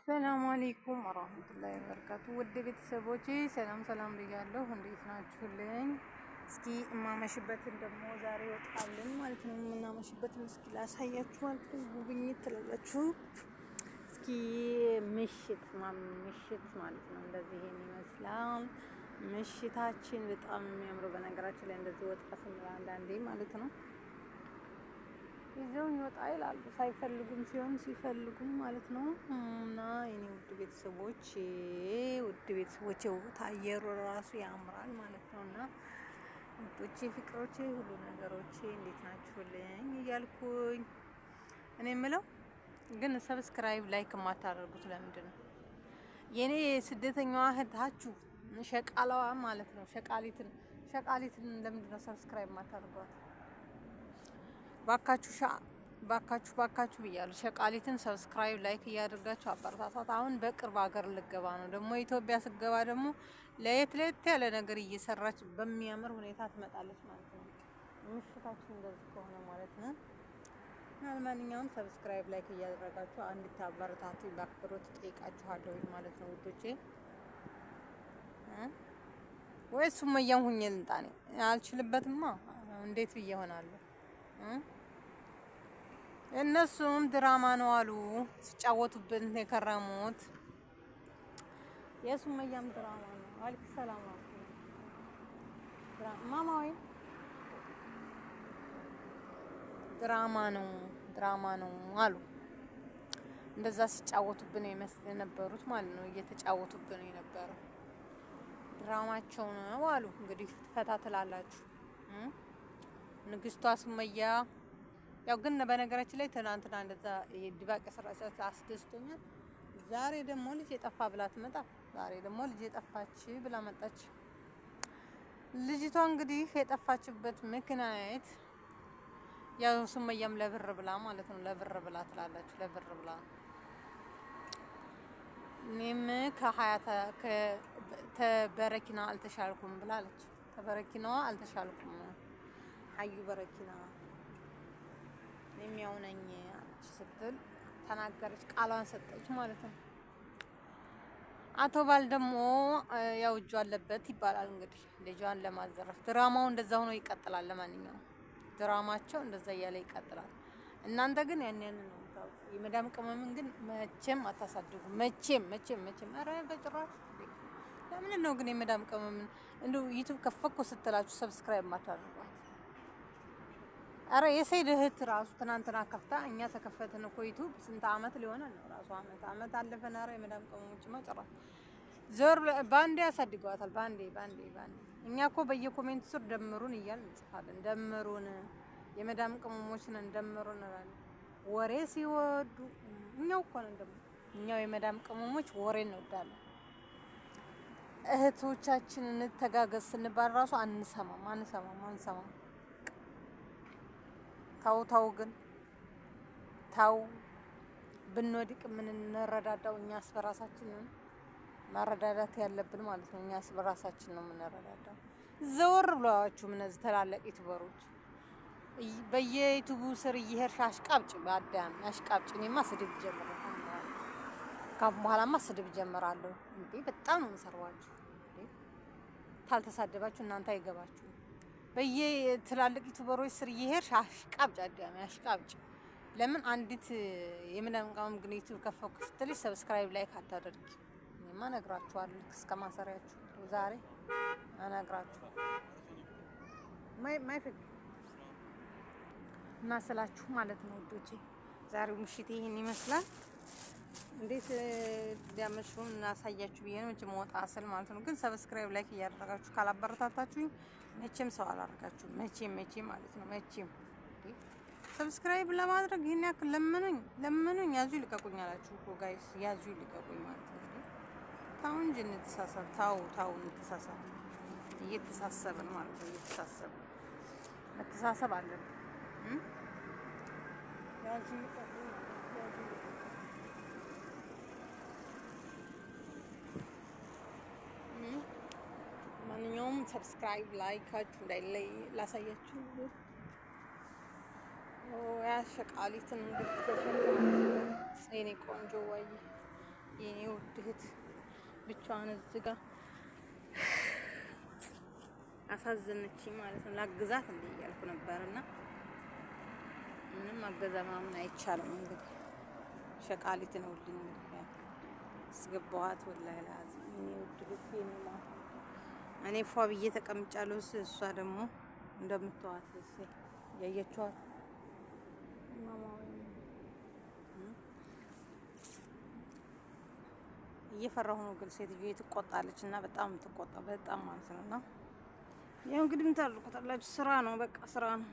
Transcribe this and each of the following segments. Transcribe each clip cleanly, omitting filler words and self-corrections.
ሰላም አለይኩም ወራህመቱላሂ ወበረካቱ። ውድ ቤተሰቦቼ ሰላም ብያለሁ። እንዴት ናችሁልኝ? እስኪ እማመሽበትን ደግሞ ዛሬ ወጣልን ማለት ነው። የምናመሽበትን እስኪ ላሳያችሁ ማለት ነው። ጉብኝት ትላላችሁ። እስኪ ምሽት ማለት ነው። እንደዚህ ይሄን ይመስላል ምሽታችን። በጣም የሚያምረው በነገራችን ላይ እንደዚህ ወጣ ስንል አንዳንዴ ማለት ነው ይዘውኝ ወጣ ይላሉ። ሳይፈልጉም ሲሆን ሲፈልጉም ማለት ነው። እና የኔ ውድ ቤተሰቦች አየሩ ራሱ ያምራል ማለት ነው። እና ውዶቼ፣ ፍቅሮቼ፣ ሁሉ ነገሮቼ እንዴት ናችሁልኝ እያልኩኝ እኔ የምለው ግን ሰብስክራይብ ላይክ የማታደርጉት ለምንድን ነው? የኔ ስደተኛዋ እህታችሁ ሸቃላዋ ማለት ነው ሸቃሊትን ለምንድን ነው ሰብስክራይብ የማታደርጓት? ባካችሁ ብያለሁ። ሸቃሊትን ሰብስክራይብ ላይክ እያደረጋችሁ አበረታታት። አሁን በቅርብ ሀገር ልገባ ነው ደግሞ ኢትዮጵያ ስገባ ደግሞ ለየት ያለ ነገር እየሰራች በሚያምር ሁኔታ ትመጣለች ማለት ነው። ምሽታችን እንደዚህ ከሆነ ማለት ነው። ማንኛውም ሰብስክራይብ ላይክ እያደረጋችሁ እንድታበረታቱ በአክብሮት ጠይቃችኋለሁ ማለት ነው ውዶቼ። ወይ ሱመያን ሁኜ ልምጣ? እኔ አልችልበትማ። እንዴት ብዬ ሆናለሁ? እነሱም ድራማ ነው አሉ ሲጫወቱብን የከረሙት። የሱመያም ድራማ ነው። አለይኩም ሰላም ማማዊ ድራማ ነው አሉ። እንደዛ ሲጫወቱብን የነበሩት ማለት ነው። እየተጫወቱብን የነበረው ድራማቸው ነው አሉ። እንግዲህ ትፈታትላላችሁ። ንግስቷ ሱመያ ያው ግን በነገራችን ላይ ትናንትና እንደዛ የድባቅ ስራቻት አስደስቶኛል። ዛሬ ደግሞ ልጅ የጠፋ ብላ ትመጣ። ዛሬ ደግሞ ልጅ የጠፋች ብላ መጣች። ልጅቷ እንግዲህ የጠፋችበት ምክንያት ያው ሱመያም ለብር ብላ ማለት ነው። ለብር ብላ ትላላችሁ። ለብር ብላ እኔም ተበረኪና አልተሻልኩም ብላለች። ተበረኪናዋ አልተሻልኩም ሀዩ በረኪና የሚያውነኝ ስትል ተናገረች። ቃሏን ሰጠች ማለት ነው። አቶ ባል ደግሞ ያው እጁ አለበት ይባላል። እንግዲህ ልጇን ለማዘረፍ ድራማው እንደዛ ሆኖ ይቀጥላል። ለማንኛውም ድራማቸው እንደዛ እያለ ይቀጥላል። እናንተ ግን ያን ነው የምታውቁት። የመዳም ቅመምን ግን መቼም አታሳድጉ። መቼም ኧረ በጭራሽ። ለምን ነው ግን የመዳም ቅመምን እንደው ዩቲዩብ ከፈኩ ስትላችሁ ሰብስክራይብ ማታደርጓት? አረ የሰይድ እህት ራሱ ትናንትና ከፍታ እኛ ተከፈትን እኮ ዩቲዩብ ስንት አመት ሊሆነን ነው? ራሱ አመት አለፈን። አረ የመዳም ቅመሞች ማጨራሽ ዞር ባንዴ ያሳድገዋታል። ባንዴ እኛ እኮ በየኮሜንት ስር ደምሩን እያልን እንጽፋለን። ደምሩን የመዳም ቅመሞች ነን ደምሩን እንላለን። ወሬ ሲወዱ እኛው እኮ ነን ደግሞ እኛው የመዳም ቅመሞች ወሬ እንወዳለን። እህቶቻችን እንተጋገዝ ስንባል ራሱ አንሰማም። ታው ግን ብንወድቅ ምን እንረዳዳው? እኛስ በራሳችን ነው መረዳዳት ያለብን ማለት ነው። እኛስ በራሳችን ነው የምንረዳዳው። ዘወር ብለዋችሁ እነዚህ ተላለቅ ዩቲዩበሮች በየዩቲዩቡ ስር እየሄድሽ አሽቃብጭ፣ በአዳም አሽቃብጭ። እኔማ ስድብ ጀምራለሁ። ካሁን በኋላማ ስድብ ጀምራለሁ። እንዴ በጣም ነው የምሰርዋችሁ። ታልተሳደባችሁ እናንተ አይገባችሁ። በየትላልቅ ዩቲዩበሮች ስር እየሄድሽ አሽቃብጭ፣ አዳም አሽቃብጭ። ለምን አንዲት የምናምን ቃም ግን ዩቲዩብ ከፈኩ ስትልሽ ሰብስክራይብ ላይክ አታደርጊ? እኔማ እነግራችኋለሁ እስከ ማሰሪያችሁ ዛሬ እነግራችሁ ማይፈቅ እና ስላችሁ ማለት ነው ውዶቼ። ዛሬው ምሽት ይሄን ይመስላል። እንዴት ሊያመሹን እናሳያችሁ ብዬ ነው እንጂ መውጣ ስል ማለት ነው። ግን ሰብስክራይብ ላይክ እያደረጋችሁ ካላበረታታችሁኝ መቼም ሰው አላደርጋችሁም። መቼም ማለት ነው። መቼም ሰብስክራይብ ለማድረግ ይሄን ያክል ለምኑኝ ያዙ ይልቀቁኝ አላችሁ እኮ ጋይስ። ያዙ ይልቀቁኝ ማለት ነው። ታው እንጂ እንተሳሰብ። ታው እንተሳሰብ። እየተሳሰብን ማለት ነው። እየተሳሰብን መተሳሰብ አለብን። ያዙ ይልቀቁኝ። ማንኛውም ሰብስክራይብ ላይካችሁ እንዳይለይ ላሳያችሁ። ያሸቃሊትን እንግዲህ የኔ ቆንጆ ወይ የኔ ውድ እህት ብቻዋን እዚህ ጋር አሳዘነችኝ ማለት ነው። ላግዛት እንዴ እያልኩ ነበርና ምንም አገዛ ምናምን አይቻልም። እንግዲህ ሸቃሊት ነው ልኝ አስገባኋት። ወላሂ ላዝም እኔ ውድ ልቤ ነው ማለት እኔ ፏ ብዬ ተቀምጫለሁ። እሷ ደግሞ እንደምትዋት ያየችዋት እየፈራሁ ነው። ግን ሴትዮ ትቆጣለች እና በጣም ትቆጣ በጣም ማለት ነው። እና ያው እንግዲህ ምን ታደርጉታላችሁ? ስራ ነው፣ በቃ ስራ ነው።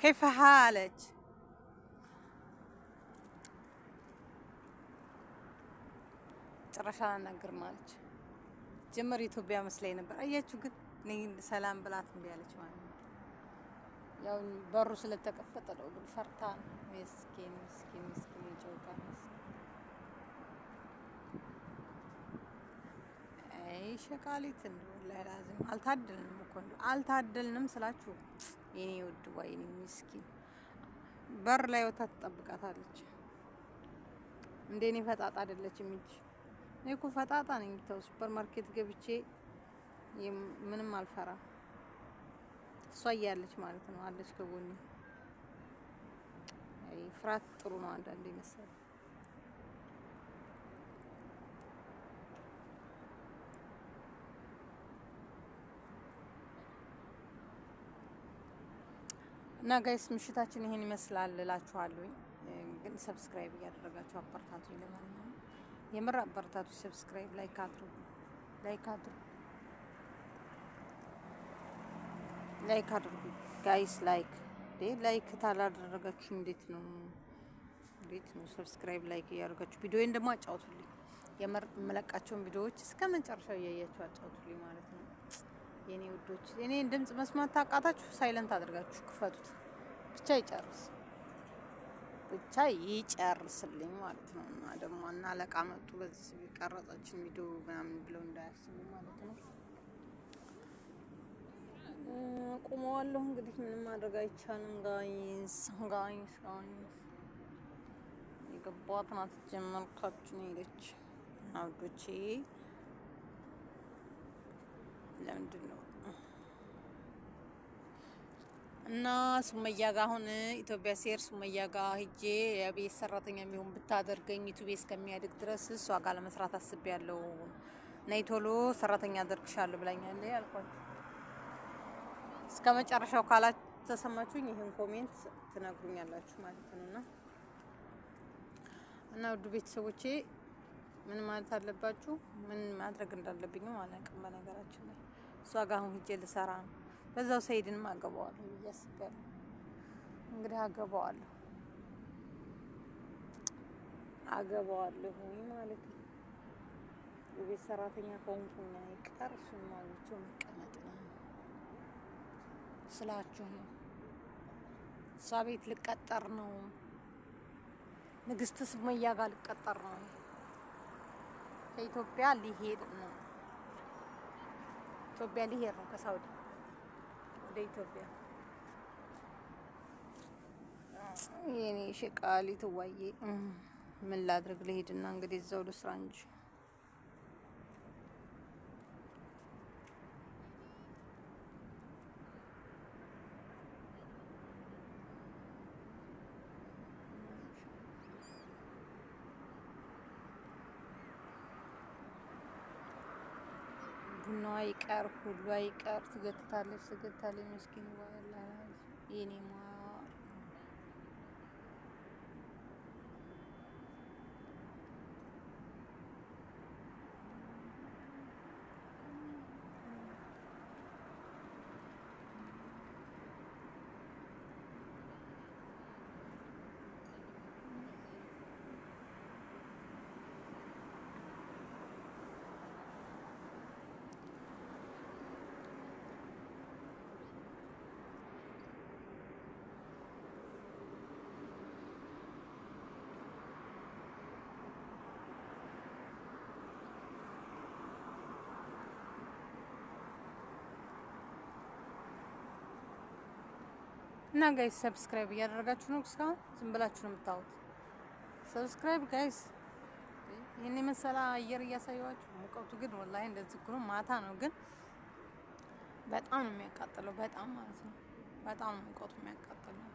كيف حالك؟ ጭራሽ አላናግርም አለች። ጀመር ኢትዮጵያ መስለኝ ነበር። አያችሁ ግን እኔ ሰላም ብላት እምቢ አለች ማለት ነው። ያው በሩ ስለተከፈተ ነው። ግን ፈርታ ነው። ምስኪን ምስኪን ምስኪን ይጮካ አይ ሸቃሊት እንደው ለላዝም አልታደልንም እኮ እንደው አልታደልንም ስላችሁ የኔ ውድ ወይኔ ምስኪን በር ላይ ወጣ ትጠብቃታለች። እንደኔ ፈጣጣ አይደለችም እንጂ እኔ እኮ ፈጣጣ ነኝ። ተው ሱፐር ማርኬት ገብቼ ምንም አልፈራ። እሷ እያለች ማለት ነው አለች ከጎኔ። አይ ፍራት ጥሩ ነው አንዳንዴ መሰለኝ። እና ጋይስ ምሽታችን ይሄን ይመስላል እላችኋለሁ። ግን ሰብስክራይብ እያደረጋችሁ አበረታቱኝ። ለማንኛውም የምር አበረታቱኝ። ሰብስክራይብ ላይክ አድርጉ፣ ላይክ አድርጉ ጋይስ። ላይክ ታላደረጋችሁ እንዴት ነው? ሰብስክራይብ ላይክ እያደረጋችሁ ቪዲዮዬን ደግሞ አጫውቱልኝ። የምር የምለቃቸውን ቪዲዮዎች እስከ መጨረሻው እያያችሁ አጫውቱልኝ ማለት ነው። የኔ ውዶች የኔን ድምጽ መስማት ታቃታችሁ፣ ሳይለንት አድርጋችሁ ክፈቱት። ብቻ ይጨርስልኝ ማለት ነው። እና ደግሞ እና አለቃ መጡ በዚህ ቀረጻችን ቪዲዮ ምናምን ብለው እንዳያስቡ ማለት ነው። ቆመዋለሁ እንግዲህ ምንም ማድረግ አይቻልም። ጋይስ የገባት ናት ጀመርካችሁ ሄደች አውዶቼ ለምንድን ነው እና ሱመያ ጋር አሁን ኢትዮጵያ ሴር ሱመያ ጋር ሂጄ የቤት ሰራተኛ የሚሆን ብታደርገኝ ዩቲዩብ እስከሚያድግ ድረስ እሷ ጋር ለመስራት አስቤያለሁ። ነይ ቶሎ ሰራተኛ አደርግሻለሁ ብላኛለች አልኳት። እስከ መጨረሻው ካላተሰማችሁኝ ይሄን ኮሜንት ትነግሩኛላችሁ ማለት ነውና እና ውድ ቤተሰቦቼ ምን ማለት አለባችሁ? ምን ማድረግ እንዳለብኝም አላውቅም። በነገራችን ላይ እሷ ጋር አሁን ሂጄ ልሰራ ነው። በዛው ሰይድንም አገባዋለሁ እያስባለሁ እንግዲህ አገባዋለሁ ማለት ነው። የቤት ሰራተኛ ከሆንኩኝ አይቀር እሱን ማግኘት መቀመጥ ነው ስላችሁ ነው። እሷ ቤት ልቀጠር ነው። ንግስት ሱመያ ጋር ልቀጠር ነው። ከኢትዮጵያ ሊሄድ ነው። ኢትዮጵያ ሊሄድ ነው ከሳውዲ ወደ ኢትዮጵያ። የኔ ሸቃሊት ዋዬ ምን ላድርግ? ልሄድና እንግዲህ እዛው ልስራ እንጂ ቡናዋ ይቀር ሁሉ አይቀር ትገትታለች ምስኪን ዋላ የኔ ማር እና ጋይስ ሰብስክራይብ እያደረጋችሁ ነው። እስካሁን ዝም ብላችሁ ነው የምታዩት። ሰብስክራይብ ጋይስ። ይሄን የመሰለ አየር እያሳየኋችሁ፣ ሙቀቱ ግን ወላሂ እንደዚህ እኮ ነው። ማታ ነው ግን በጣም ነው የሚያቃጥለው። በጣም ማለት ነው። በጣም ነው ሙቀቱ የሚያቃጥለው።